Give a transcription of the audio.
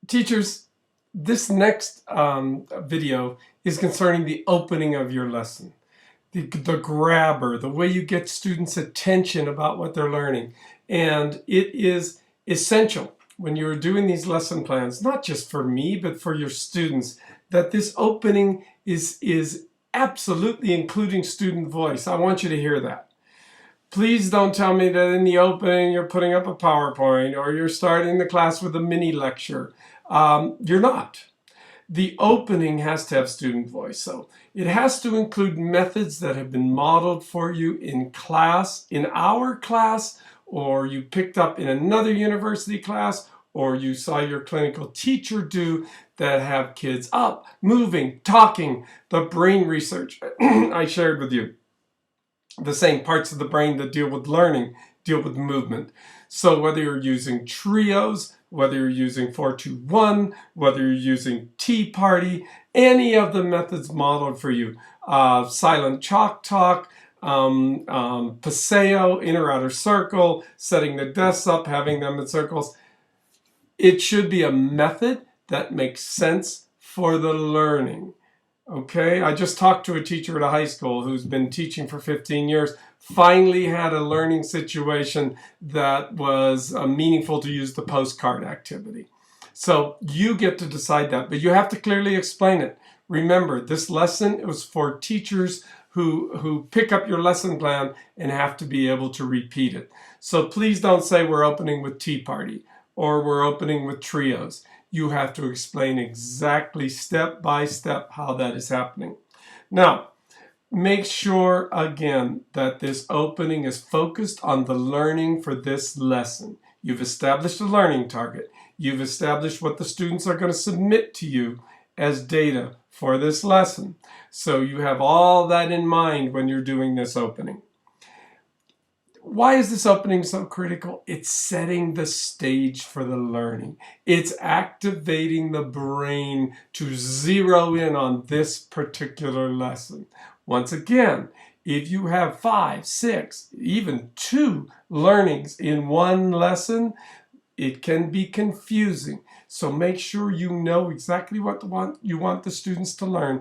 Teachers, this next video is concerning the opening of your lesson. The grabber, the way you get students' attention about what they're learning. And it is essential when you're doing these lesson plans, not just for me, but for your students, that this opening is absolutely including student voice. I want you to hear that. Please don't tell me that in the opening you're putting up a PowerPoint or you're starting the class with a mini lecture. You're not. The opening has to have student voice. So it has to include methods that have been modeled for you in class, in our class, or you picked up in another university class, or you saw your clinical teacher do, that have kids up, moving, talking, the brain research I shared with you. The same parts of the brain that deal with learning deal with movement. So whether you're using trios, whether you're using 4-2-1, whether you're using Tea Party, any of the methods modeled for you, silent chalk talk, Paseo, inner outer circle, setting the desks up, having them in circles. It should be a method that makes sense for the learning. Okay, I just talked to a teacher at a high school who's been teaching for 15 years, finally had a learning situation that was meaningful to use the postcard activity. So you get to decide that, but you have to clearly explain it. Remember, this lesson was for teachers who pick up your lesson plan and have to be able to repeat it. So please don't say we're opening with Tea Party or we're opening with trios. You have to explain exactly step by step how that is happening. Now, make sure again that this opening is focused on the learning for this lesson. You've established a learning target. You've established what the students are going to submit to you as data for this lesson. So you have all that in mind when you're doing this opening. Why is this opening so critical? It's setting the stage for the learning. It's activating the brain to zero in on this particular lesson. Once again, if you have 5, 6, even 2 learnings in one lesson, it can be confusing. So make sure you know exactly what you want the students to learn